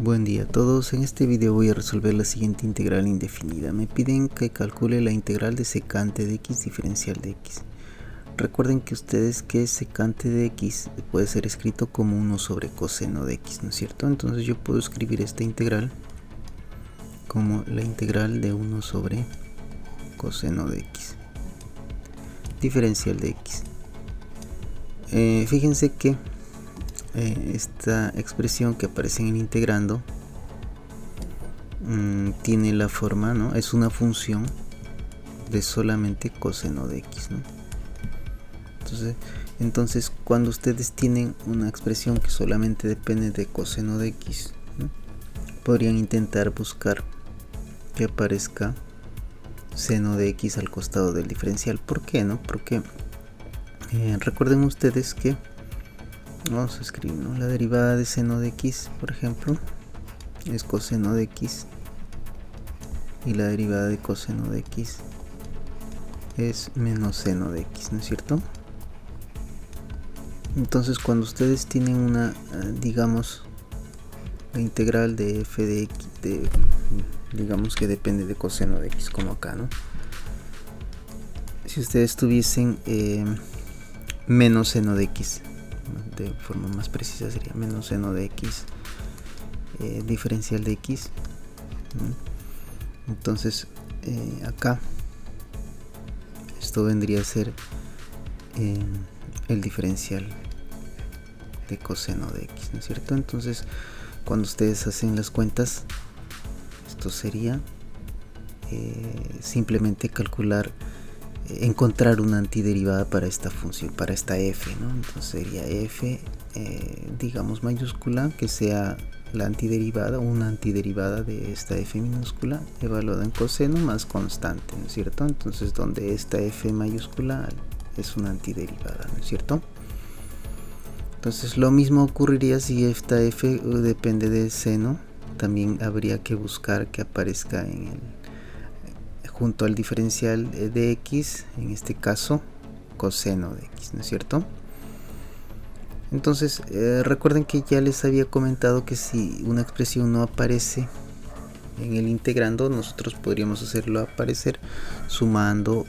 Buen día a todos, en este video voy a resolver la siguiente integral indefinida. Me piden que calcule la integral de secante de x diferencial de x. Recuerden que ustedes que secante de x puede ser escrito como 1 sobre coseno de x, ¿no es cierto? Entonces yo puedo escribir esta integral como la integral de 1 sobre coseno de x diferencial de x. Fíjense que esta expresión que aparece en el integrando tiene la forma, ¿no? Es una función de solamente coseno de x, ¿no? Entonces cuando ustedes tienen una expresión que solamente depende de coseno de x, ¿no? Podrían intentar buscar que aparezca seno de x al costado del diferencial. ¿Por qué, no? Porque recuerden ustedes que vamos a escribir, ¿no? La derivada de seno de x, por ejemplo, es coseno de x, y la derivada de coseno de x es menos seno de x, ¿no es cierto? Entonces cuando ustedes tienen una, digamos, la integral de f de x, digamos que depende de coseno de x, como acá, ¿no? Si ustedes tuviesen menos seno de x, de forma más precisa sería menos seno de x diferencial de x, ¿no? Entonces acá esto vendría a ser el diferencial de coseno de x, ¿no es cierto? Entonces cuando ustedes hacen las cuentas, esto sería simplemente calcular, encontrar una antiderivada para esta función, para esta f, ¿no? Entonces sería f, digamos mayúscula, que sea la antiderivada, una antiderivada de esta f minúscula evaluada en coseno más constante, ¿no es cierto? Entonces donde esta f mayúscula es una antiderivada, ¿no es cierto? Entonces lo mismo ocurriría si esta f depende de seno. También habría que buscar que aparezca junto al diferencial de x, en este caso coseno de x, ¿no es cierto? Entonces recuerden que ya les había comentado que si una expresión no aparece en el integrando, nosotros podríamos hacerlo aparecer sumando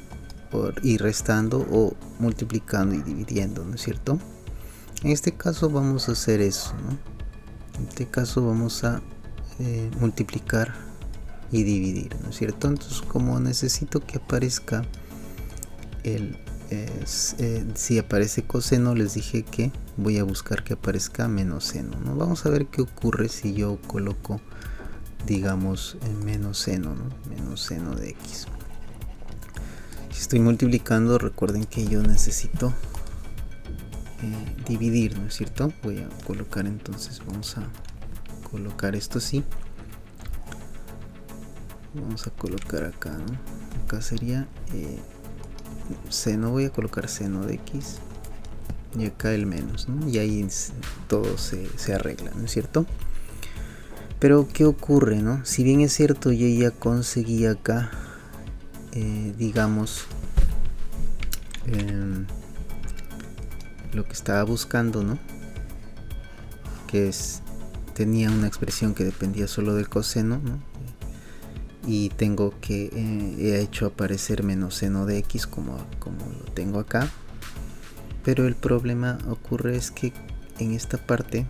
y restando, o multiplicando y dividiendo, ¿no es cierto? En este caso vamos a hacer eso, ¿no? En este caso vamos a multiplicar y dividir, ¿no es cierto? Entonces como necesito que aparezca si aparece coseno, les dije que voy a buscar que aparezca menos seno, ¿no? Vamos a ver qué ocurre si yo coloco, digamos, menos seno, ¿no? Menos seno de x. Si estoy multiplicando, recuerden que yo necesito dividir, ¿no es cierto? Voy a colocar, entonces vamos a colocar esto así. Vamos a colocar acá, ¿no? Acá sería seno, voy a colocar seno de x, y acá el menos, ¿no? Y ahí todo se arregla, ¿no es cierto? Pero ¿qué ocurre, no? Si bien es cierto, yo ya conseguí acá, digamos, lo que estaba buscando, ¿no? Que tenía una expresión que dependía solo del coseno, ¿no? Y tengo que he hecho aparecer menos seno de x como lo tengo acá, pero el problema ocurre es que en esta parte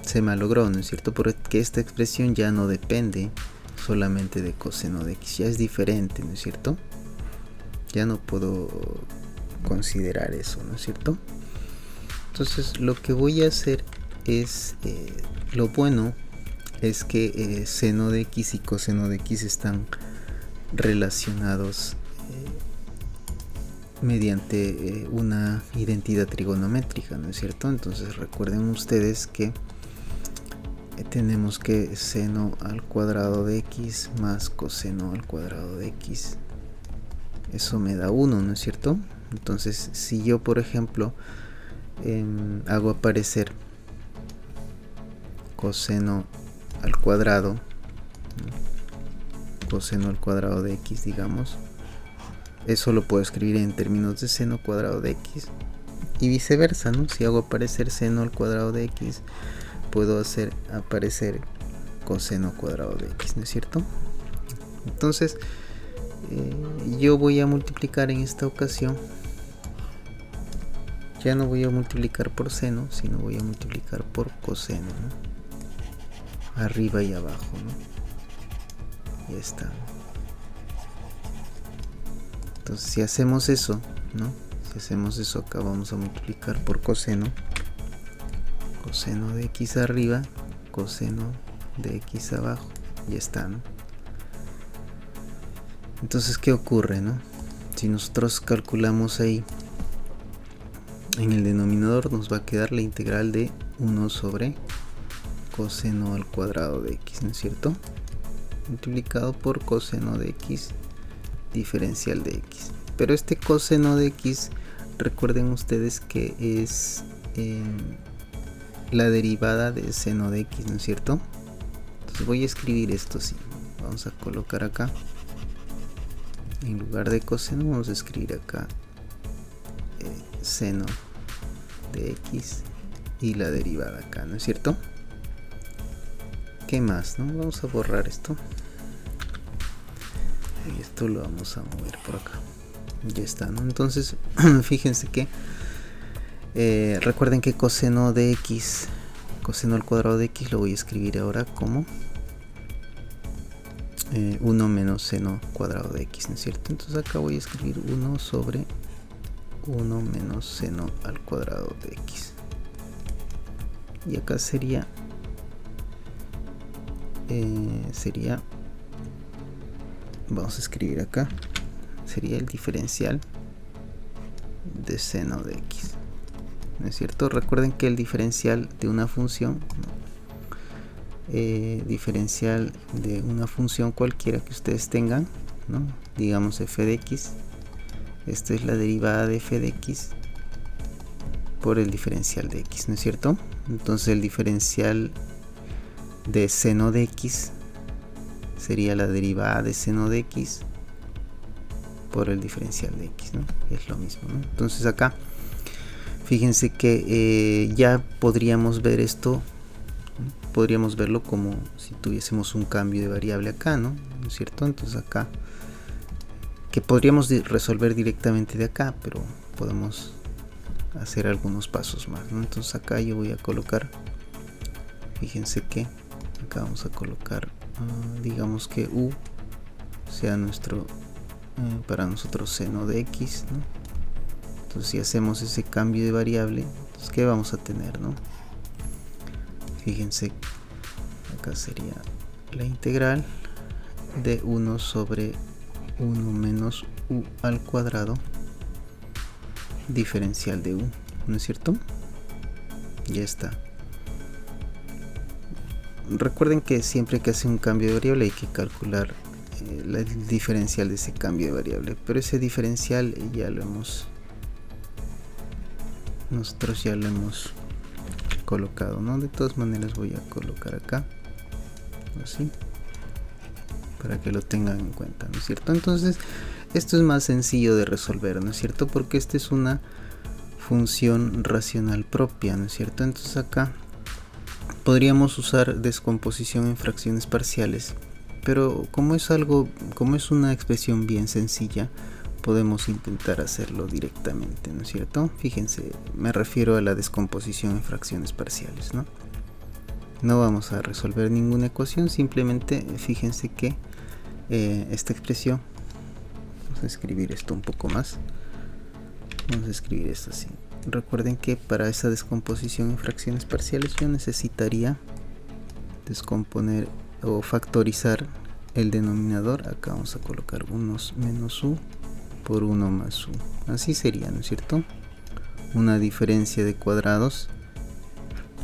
se malogró, ¿no es cierto? Porque esta expresión ya no depende solamente de coseno de x, ya es diferente, ¿no es cierto? Ya no puedo considerar eso, ¿no es cierto? Entonces lo que voy a hacer es, lo bueno es que seno de x y coseno de x están relacionados mediante una identidad trigonométrica, ¿no es cierto? Entonces recuerden ustedes que tenemos que seno al cuadrado de x más coseno al cuadrado de x, eso me da 1, ¿no es cierto? Entonces si yo, por ejemplo, hago aparecer coseno al cuadrado, coseno al cuadrado de x, digamos, eso lo puedo escribir en términos de seno cuadrado de x, y viceversa, ¿no? Si hago aparecer seno al cuadrado de x, puedo hacer aparecer coseno cuadrado de x, ¿no es cierto? Entonces yo voy a multiplicar en esta ocasión, ya no voy a multiplicar por seno, sino voy a multiplicar por coseno, ¿no? Arriba y abajo, ¿no? Ya está. Entonces si hacemos eso, ¿no? Si hacemos eso, acá vamos a multiplicar por coseno de x arriba, coseno de x abajo, ya está, ¿no? Entonces, ¿qué ocurre, no? Si nosotros calculamos ahí, en el denominador nos va a quedar la integral de 1 sobre coseno al cuadrado de x, ¿no es cierto? Multiplicado por coseno de x diferencial de x. Pero este coseno de x, recuerden ustedes que es la derivada de seno de x, ¿no es cierto? Entonces voy a escribir esto así. Vamos a colocar acá, en lugar de coseno, vamos a escribir acá seno de x y la derivada acá, ¿no es cierto? ¿Qué más, no? Vamos a borrar esto. Y esto lo vamos a mover por acá. Ya está, ¿no? Entonces, fíjense que recuerden que coseno de x, coseno al cuadrado de x, lo voy a escribir ahora como 1 menos seno cuadrado de x, ¿no es cierto? Entonces acá voy a escribir 1 sobre 1 menos seno al cuadrado de x. Y acá sería vamos a escribir acá, sería el diferencial de seno de x, ¿no es cierto? Recuerden que el diferencial de una función, diferencial de una función cualquiera que ustedes tengan, ¿no? Digamos f de x, esto es la derivada de f de x por el diferencial de x, ¿no es cierto? Entonces el diferencial de seno de x sería la derivada de seno de x por el diferencial de x, ¿no? Es lo mismo, ¿no? Entonces acá fíjense que ya podríamos ver esto, podríamos verlo como si tuviésemos un cambio de variable acá, ¿no? ¿No es cierto? Entonces acá, que podríamos resolver directamente de acá, pero podemos hacer algunos pasos más, ¿no? Entonces acá yo voy a colocar, fíjense que acá vamos a colocar, digamos que u sea nuestro, para nosotros seno de x, ¿no? Entonces si hacemos ese cambio de variable, entonces ¿qué vamos a tener, no? Fíjense, acá sería la integral de 1 sobre 1 menos u al cuadrado diferencial de u, ¿no es cierto? Ya está. Recuerden que siempre que hace un cambio de variable hay que calcular el diferencial de ese cambio de variable, pero ese diferencial ya lo hemos, nosotros ya lo hemos colocado, ¿no? De todas maneras voy a colocar acá así para que lo tengan en cuenta, ¿no es cierto? Entonces esto es más sencillo de resolver, ¿no es cierto? Porque esta es una función racional propia, ¿no es cierto? Entonces acá podríamos usar descomposición en fracciones parciales, pero como es una expresión bien sencilla, podemos intentar hacerlo directamente, ¿no es cierto? Fíjense, me refiero a la descomposición en fracciones parciales, ¿no? No vamos a resolver ninguna ecuación, simplemente fíjense que esta expresión, vamos a escribir esto un poco más, vamos a escribir esto así. Recuerden que para esa descomposición en fracciones parciales yo necesitaría descomponer o factorizar el denominador. Acá vamos a colocar 1 menos u por 1 más u. Así sería, ¿no es cierto? Una diferencia de cuadrados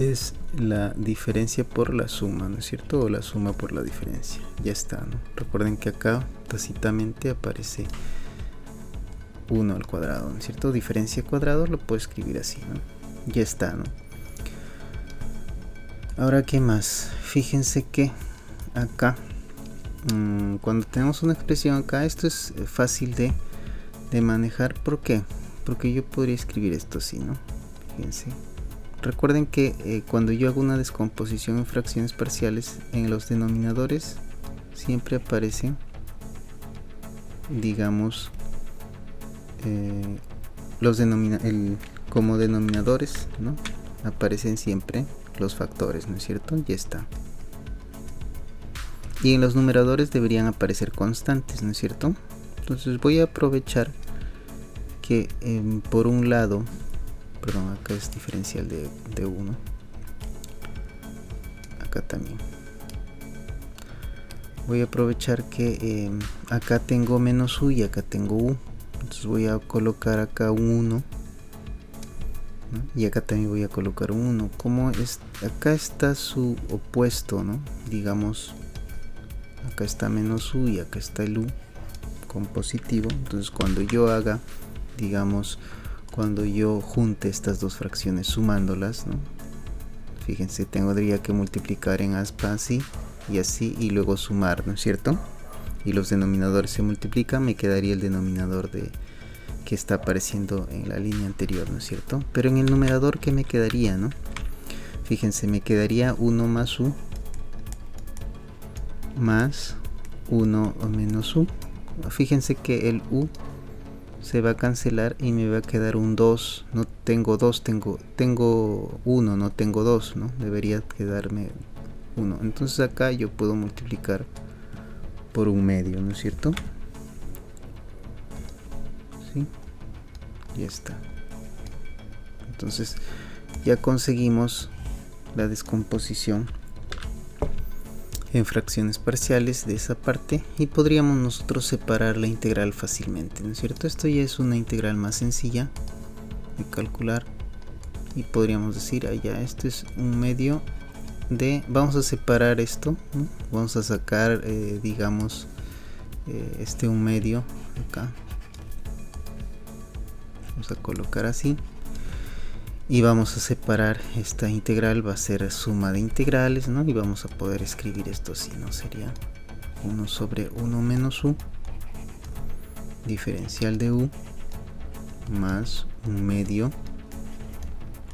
es la diferencia por la suma, ¿no es cierto? O la suma por la diferencia. Ya está, ¿no? Recuerden que acá tácitamente aparece 1 al cuadrado, ¿no es cierto? Diferencia cuadrado lo puedo escribir así, ¿no? Ya está, ¿no? Ahora, ¿qué más? Fíjense que acá, cuando tenemos una expresión acá, esto es fácil de manejar. ¿Por qué? Porque yo podría escribir esto así, ¿no? Fíjense, Recuerden que cuando yo hago una descomposición en fracciones parciales, en los denominadores siempre aparecen, digamos, como denominadores, ¿no? Aparecen siempre los factores, ¿no es cierto? Ya está. Y en los numeradores deberían aparecer constantes, ¿no es cierto? Entonces voy a aprovechar que por un lado, perdón, acá es diferencial de 1, acá también. Voy a aprovechar que acá tengo menos u y acá tengo u. Entonces voy a colocar acá un 1, ¿no? Y acá también voy a colocar un 1. Como acá está su opuesto, ¿no? Digamos, acá está menos u y acá está el u con positivo. Entonces cuando yo haga, digamos, cuando yo junte estas dos fracciones sumándolas, ¿no? Fíjense, tendría que multiplicar en aspa así y así y luego sumar, ¿no es cierto? Y los denominadores se multiplican, me quedaría el denominador que está apareciendo en la línea anterior, ¿no es cierto? Pero en el numerador, ¿qué me quedaría, no? Fíjense, me quedaría 1 más u más 1 menos u. Fíjense que el u se va a cancelar y me va a quedar un 2. No tengo 2, tengo 1, no tengo 2, ¿no? Debería quedarme 1. Entonces acá yo puedo multiplicar por un medio, ¿no es cierto? ¿Sí? Ya está. Entonces ya conseguimos la descomposición en fracciones parciales de esa parte y podríamos nosotros separar la integral fácilmente, ¿no es cierto? Esto ya es una integral más sencilla de calcular y podríamos decir, allá esto es un medio de, vamos a separar esto, ¿no? Vamos a sacar digamos un medio acá, vamos a colocar así y vamos a separar esta integral, va a ser suma de integrales, ¿no? Y vamos a poder escribir esto así, ¿no? Sería 1 sobre 1 menos u diferencial de u más un medio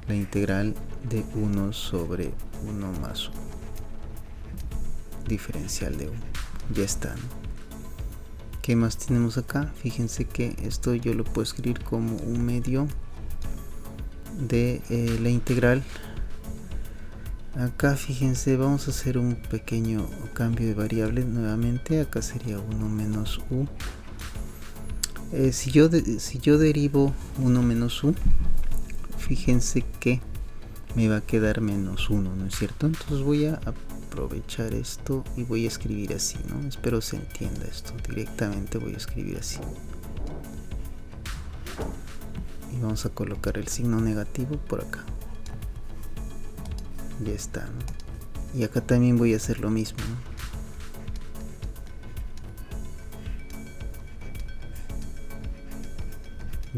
la integral de 1 sobre 1 más u diferencial de u. Ya está, ¿no? ¿Qué más tenemos acá? Fíjense que esto yo lo puedo escribir como un medio de la integral. Acá fíjense, vamos a hacer un pequeño cambio de variable nuevamente. Acá sería 1 menos u. Si yo derivo 1 menos u, fíjense que me va a quedar menos 1, ¿no es cierto? Entonces voy a aprovechar esto y voy a escribir así, ¿no? Espero se entienda esto. Directamente voy a escribir así. Y vamos a colocar el signo negativo por acá. Ya está, ¿no? Y acá también voy a hacer lo mismo, ¿no?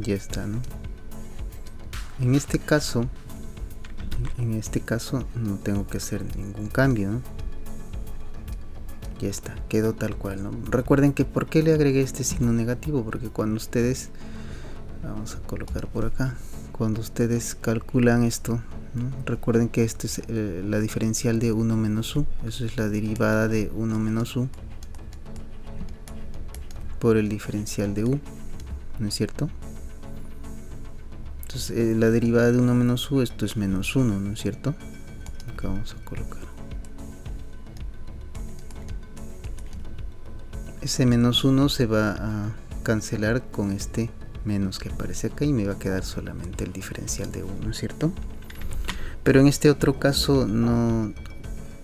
Ya está, ¿no? En este caso no tengo que hacer ningún cambio, ¿no? Ya está, quedó tal cual, ¿no? Recuerden que ¿por qué le agregué este signo negativo? Porque cuando ustedes, vamos a colocar por acá, cuando ustedes calculan esto, ¿no? Recuerden que esto es la diferencial de 1 menos u, eso es la derivada de 1 menos u por el diferencial de u, ¿no es cierto? Entonces la derivada de 1 menos u, esto es menos 1, ¿no es cierto? Acá vamos a colocar ese menos 1, se va a cancelar con este menos que aparece acá y me va a quedar solamente el diferencial de 1, ¿no es cierto? Pero en este otro caso no,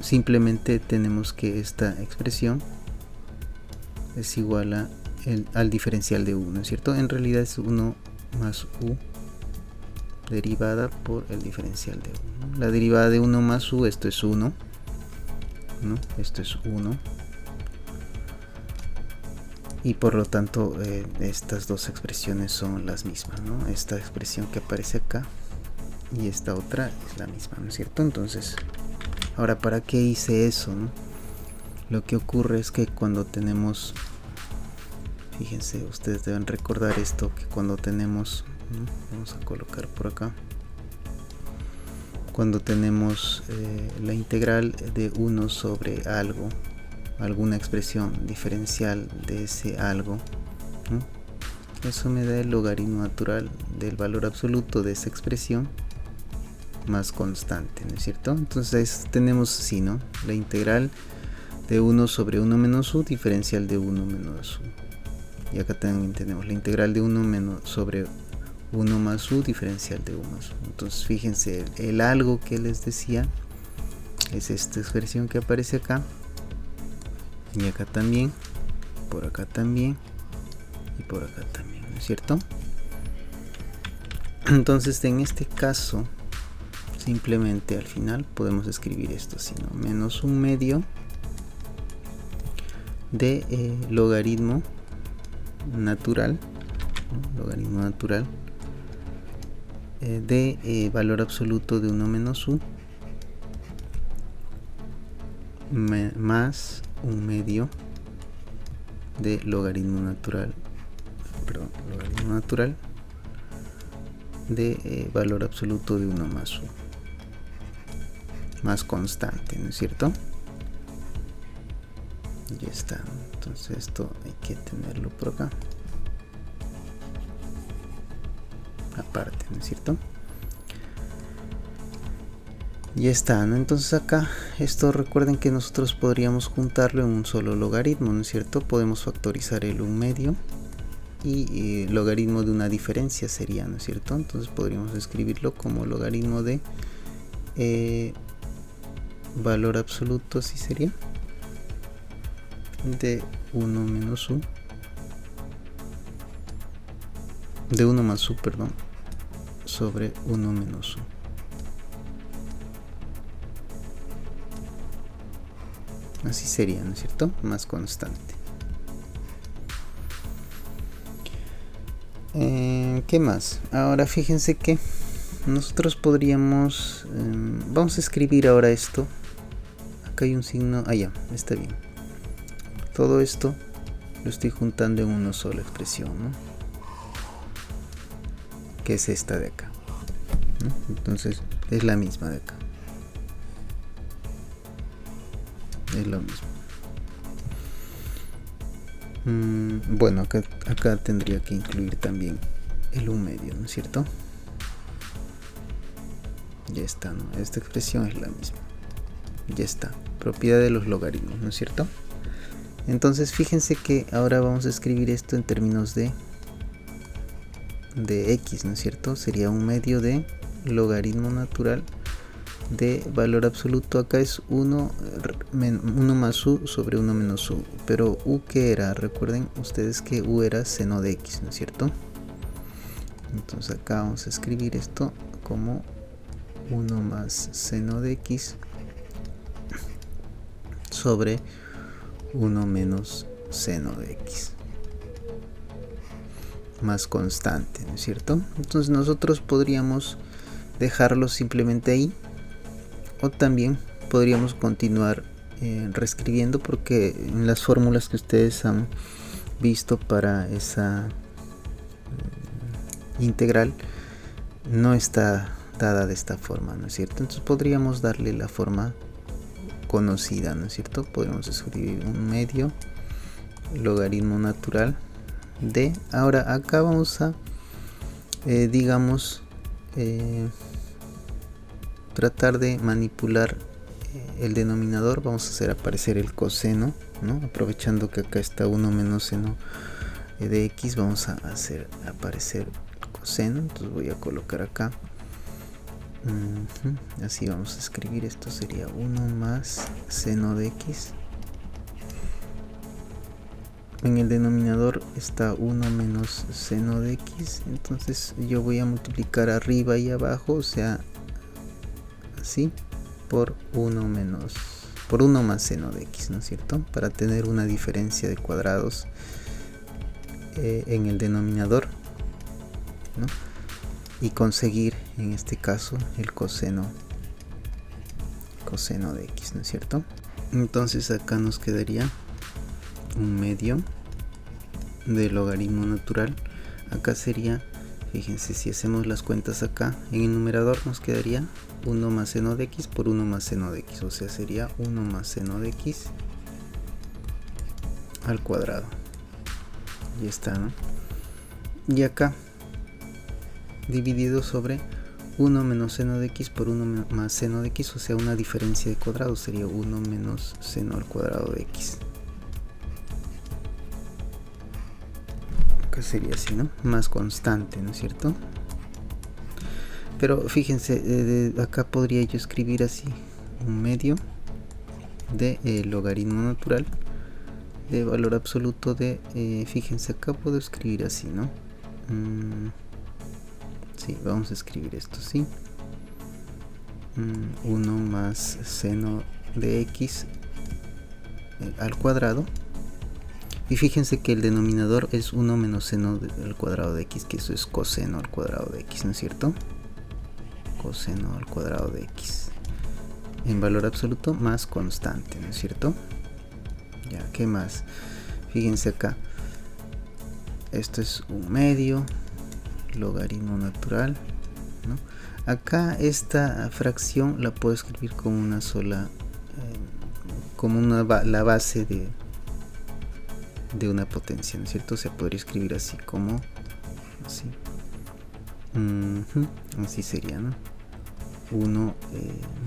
simplemente tenemos que esta expresión es igual al diferencial de 1, ¿no es cierto? En realidad es 1 más u derivada por el diferencial de 1. La derivada de 1 más u, esto es 1, ¿no? Esto es 1. Y por lo tanto estas dos expresiones son las mismas, ¿no? Esta expresión que aparece acá y esta otra es la misma, ¿no es cierto? Entonces, ahora, ¿para qué hice eso, no? Lo que ocurre es que cuando tenemos, fíjense, ustedes deben recordar esto, que cuando tenemos, ¿no? Vamos a colocar por acá, cuando tenemos la integral de 1 sobre algo, alguna expresión diferencial de ese algo, ¿no? Eso me da el logaritmo natural del valor absoluto de esa expresión más constante, ¿no es cierto? Entonces tenemos así, ¿no? La integral de 1 sobre 1 menos u diferencial de 1 menos u. Y acá también tenemos la integral de 1 sobre 1 más u diferencial de 1 más u. Entonces fíjense, el algo que les decía es esta expresión que aparece acá, y acá también, por acá también, y por acá también, ¿no es cierto? Entonces en este caso simplemente al final podemos escribir esto así, ¿no? Menos un medio de logaritmo natural, ¿no? Logaritmo natural de valor absoluto de 1 menos u más un medio de logaritmo natural de valor absoluto de 1 más u más constante, ¿no es cierto? Ya está. Entonces esto hay que tenerlo por acá aparte, ¿no es cierto? Ya está, ¿no? Entonces acá esto, recuerden que nosotros podríamos juntarlo en un solo logaritmo, ¿no es cierto? Podemos factorizar el 1 medio y logaritmo de una diferencia sería, ¿no es cierto? Entonces podríamos escribirlo como logaritmo de valor absoluto, así sería, de 1 menos u, de 1 más u, perdón, sobre 1 menos u. Así sería, ¿no es cierto? Más constante. ¿Qué más? Ahora fíjense que nosotros podríamos, vamos a escribir ahora esto. Acá hay un signo, ya, está bien. Todo esto lo estoy juntando en una sola expresión, ¿no? Que es esta de acá, ¿no? Entonces es la misma de acá. Es lo mismo. Bueno, acá tendría que incluir también el 1 medio, ¿no es cierto? Ya está, ¿no? Esta expresión es la misma. Ya está. Propiedad de los logaritmos, ¿no es cierto? Entonces fíjense que ahora vamos a escribir esto en términos de x, ¿no es cierto? Sería 1 medio de logaritmo natural de valor absoluto. Acá es 1 más u sobre 1 menos u, pero u que era, recuerden ustedes que u era seno de x, ¿no es cierto? Entonces acá vamos a escribir esto como 1 más seno de x sobre 1 menos seno de x más constante, ¿no es cierto? Entonces nosotros podríamos dejarlo simplemente ahí, o también podríamos continuar reescribiendo, porque en las fórmulas que ustedes han visto para esa integral no está dada de esta forma, ¿no es cierto? Entonces podríamos darle la forma conocida, ¿no es cierto? Podemos escribir 1 medio logaritmo natural de, ahora acá vamos a digamos tratar de manipular el denominador. Vamos a hacer aparecer el coseno, ¿no? Aprovechando que acá está 1 menos seno de x, vamos a hacer aparecer el coseno. Entonces voy a colocar acá, así vamos a escribir esto, sería 1 más seno de x. En el denominador está 1 menos seno de x, entonces yo voy a multiplicar arriba y abajo, o sea, así, por 1 más seno de x, ¿no es cierto? Para tener una diferencia de cuadrados en el denominador, ¿no? Y conseguir en este caso el coseno de x, ¿no es cierto? Entonces acá nos quedaría 1 medio de logaritmo natural. Acá sería Fíjense, si hacemos las cuentas acá, en el numerador nos quedaría 1 más seno de x por 1 más seno de x, o sea, sería 1 más seno de x al cuadrado. Y está, ¿no? Y acá, dividido sobre 1 menos seno de x por 1 más seno de x, o sea, una diferencia de cuadrados, sería 1 menos seno al cuadrado de x. Acá sería así, ¿no? Más constante, ¿no es cierto? Pero fíjense, acá podría yo escribir así, un medio de logaritmo natural de valor absoluto de, fíjense, acá puedo escribir así, ¿no? Sí, vamos a escribir esto, ¿sí? 1 más seno de x al cuadrado. Y fíjense que el denominador es 1 menos seno al cuadrado de x, que eso es coseno al cuadrado de x, ¿no es cierto? Coseno al cuadrado de x. En valor absoluto más constante, ¿no es cierto? Ya, ¿qué más? Fíjense acá. Esto es un medio, logaritmo natural, ¿no? Acá esta fracción la puedo escribir como una sola, como la base de una potencia, ¿no es cierto? Se podría escribir así como así. Así sería, ¿no? 1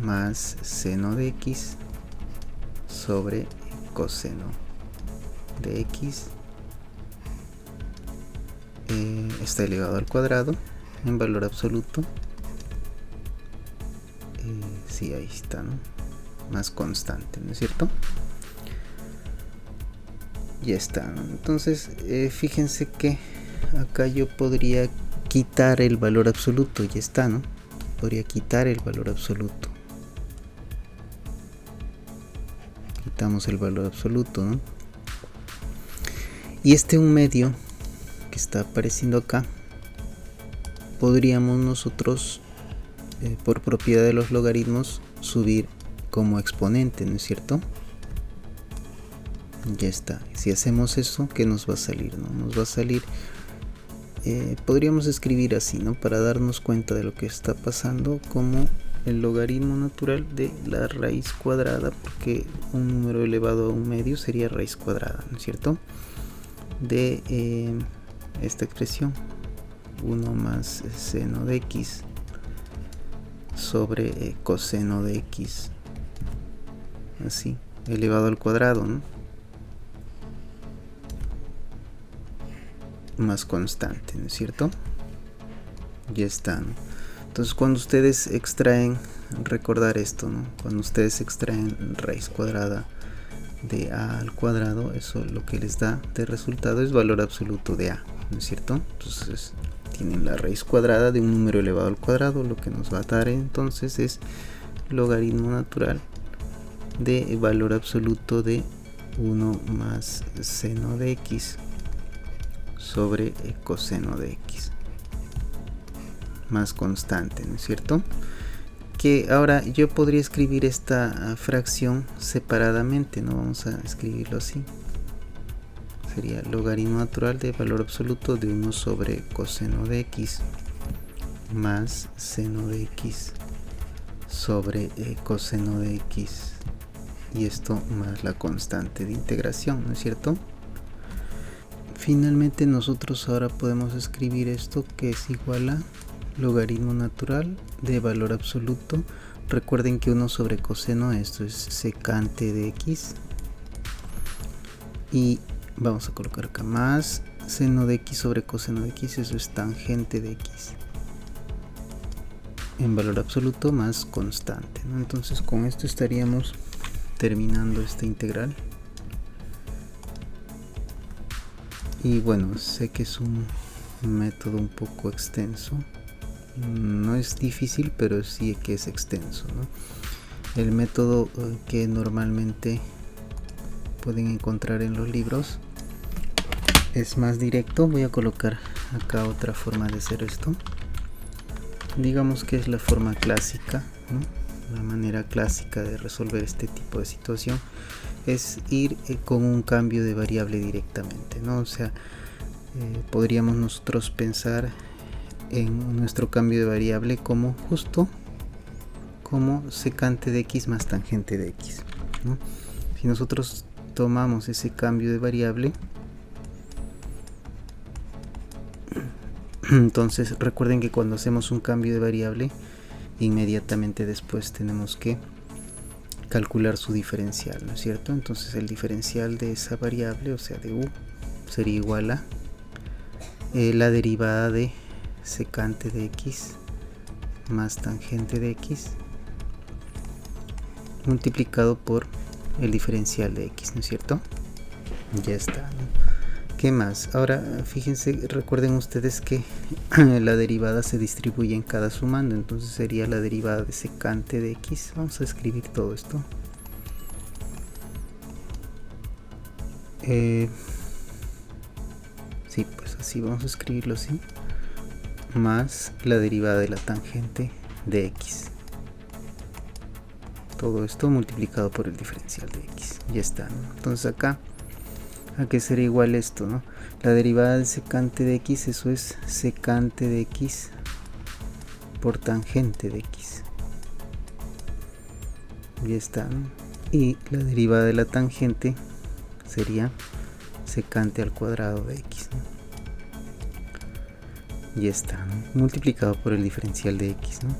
más seno de x sobre coseno de x está elevado al cuadrado en valor absoluto. Sí, ahí está, ¿no? Más constante, ¿no es cierto? Ya está, ¿no? Entonces fíjense que acá yo podría quitar el valor absoluto, ya está, ¿no? Podría quitar el valor absoluto. Quitamos el valor absoluto, ¿no? Y este un medio que está apareciendo acá, podríamos nosotros, por propiedad de los logaritmos, subir como exponente, ¿no es cierto? Ya está. Si hacemos eso, ¿qué nos va a salir, no? Nos va a salir, podríamos escribir así, ¿no? Para darnos cuenta de lo que está pasando, como el logaritmo natural de la raíz cuadrada, porque un número elevado a un medio sería raíz cuadrada, ¿no es cierto? De esta expresión, 1 más seno de x sobre coseno de x, así, elevado al cuadrado, ¿no? Más constante, ¿no es cierto? Ya está, ¿no? Entonces, cuando ustedes extraen, recordar esto, ¿no? Cuando ustedes extraen raíz cuadrada de a al cuadrado, eso lo que les da de resultado es valor absoluto de a, ¿no es cierto? Entonces tienen la raíz cuadrada de un número elevado al cuadrado, lo que nos va a dar entonces es logaritmo natural de valor absoluto de 1 más seno de x sobre coseno de x, más constante, ¿no es cierto? Que ahora yo podría escribir esta fracción separadamente, ¿no? Vamos a escribirlo así. Sería logaritmo natural de valor absoluto de 1 sobre coseno de x más seno de x sobre coseno de x, y esto más la constante de integración, ¿no es cierto? Finalmente nosotros ahora podemos escribir esto, que es igual a logaritmo natural de valor absoluto. Recuerden que 1 sobre coseno, esto es secante de x, y vamos a colocar acá más seno de x sobre coseno de x, eso es tangente de x en valor absoluto más constante, ¿no? Entonces con esto estaríamos terminando esta integral. Y bueno, sé que es un método un poco extenso, no es difícil, pero sí que es extenso, ¿no? El método que normalmente pueden encontrar en los libros es más directo. Voy a colocar acá otra forma de hacer esto. Digamos que es la forma clásica, ¿no? La manera clásica de resolver este tipo de situación es ir con un cambio de variable directamente, ¿no? O sea, podríamos nosotros pensar en nuestro cambio de variable como justo como secante de x más tangente de x, ¿no? Si nosotros tomamos ese cambio de variable, entonces recuerden que cuando hacemos un cambio de variable, inmediatamente después tenemos que calcular su diferencial, ¿no es cierto? Entonces el diferencial de esa variable, o sea de u, sería igual a la derivada de secante de x más tangente de x multiplicado por el diferencial de x, ¿no es cierto? Ya está, ¿no? ¿Qué más? Ahora fíjense, recuerden ustedes que la derivada se distribuye en cada sumando, entonces sería la derivada de secante de x. Vamos a escribir todo esto. Sí, pues así vamos a escribirlo así, más la derivada de la tangente de x. Todo esto multiplicado por el diferencial de x. Ya está, ¿no? Entonces acá, ¿a qué será igual esto, no? La derivada de secante de x, eso es secante de x por tangente de x. Ya está, ¿no? Y la derivada de la tangente sería secante al cuadrado de x, ¿no? Ya está, ¿no? Multiplicado por el diferencial de x, ¿no?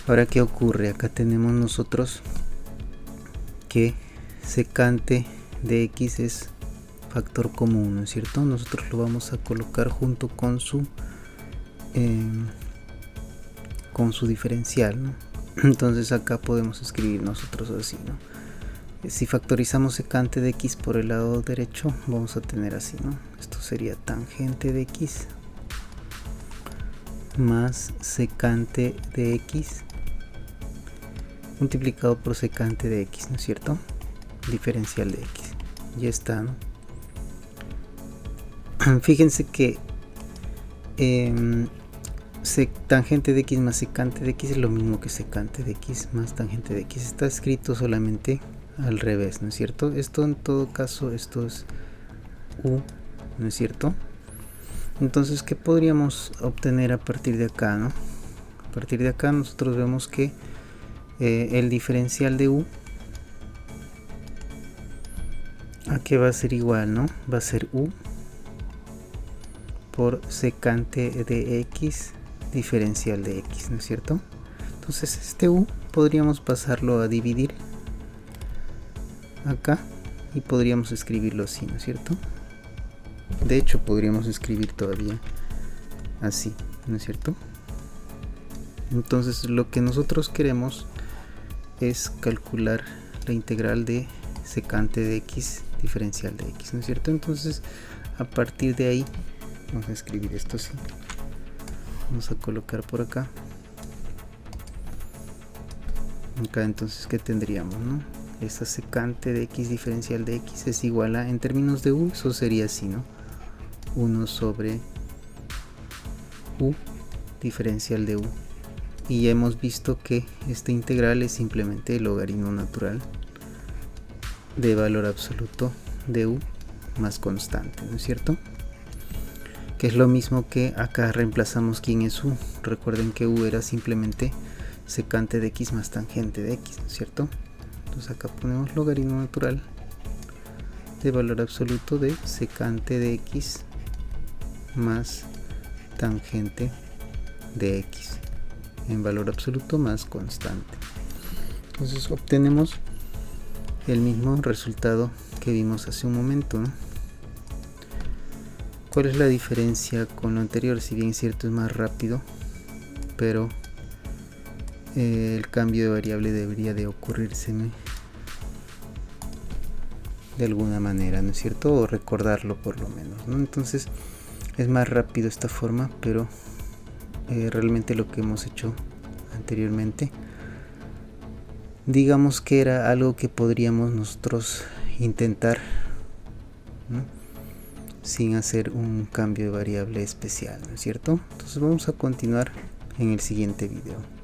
Ahora, ¿qué ocurre? Acá tenemos nosotros que secante de x es factor común, ¿no es cierto? Nosotros lo vamos a colocar junto con su diferencial, ¿no? Entonces acá podemos escribir nosotros así, ¿no? Si factorizamos secante de x por el lado derecho, vamos a tener así, ¿no? Esto sería tangente de x más secante de x multiplicado por secante de x, ¿no es cierto? Diferencial de x. Ya está, ¿no? Fíjense que tangente de x más secante de x es lo mismo que secante de x más tangente de x. Está escrito solamente al revés, ¿no es cierto? Esto en todo caso, esto es u, ¿no es cierto? Entonces, ¿qué podríamos obtener a partir de acá, no? A partir de acá nosotros vemos que el diferencial de u, ¿a qué va a ser igual, no? Va a ser u por secante de x diferencial de x, ¿no es cierto? Entonces este u podríamos pasarlo a dividir acá y podríamos escribirlo así, ¿no es cierto? De hecho podríamos escribir todavía así, ¿no es cierto? Entonces lo que nosotros queremos es calcular la integral de secante de x diferencial de x, ¿no es cierto? Entonces a partir de ahí vamos a escribir esto así, vamos a colocar por acá, entonces ¿qué tendríamos, no? Esta secante de x diferencial de x es igual a, en términos de u, eso sería así, ¿no? 1 sobre u diferencial de u. Y ya hemos visto que esta integral es simplemente el logaritmo natural de valor absoluto de u más constante, ¿no es cierto? Que es lo mismo que acá reemplazamos quién es u. Recuerden que u era simplemente secante de x más tangente de x, ¿no es cierto? Entonces acá ponemos logaritmo natural de valor absoluto de secante de x más tangente de x en valor absoluto más constante. Entonces obtenemos el mismo resultado que vimos hace un momento, ¿no? ¿Cuál es la diferencia con lo anterior? Si bien es cierto es más rápido, pero el cambio de variable debería de ocurrírseme de alguna manera, ¿no es cierto? O recordarlo por lo menos, ¿no? Entonces es más rápido esta forma, pero realmente lo que hemos hecho anteriormente, digamos que era algo que podríamos nosotros intentar, ¿no? Sin hacer un cambio de variable especial, ¿no es cierto? Entonces vamos a continuar en el siguiente video.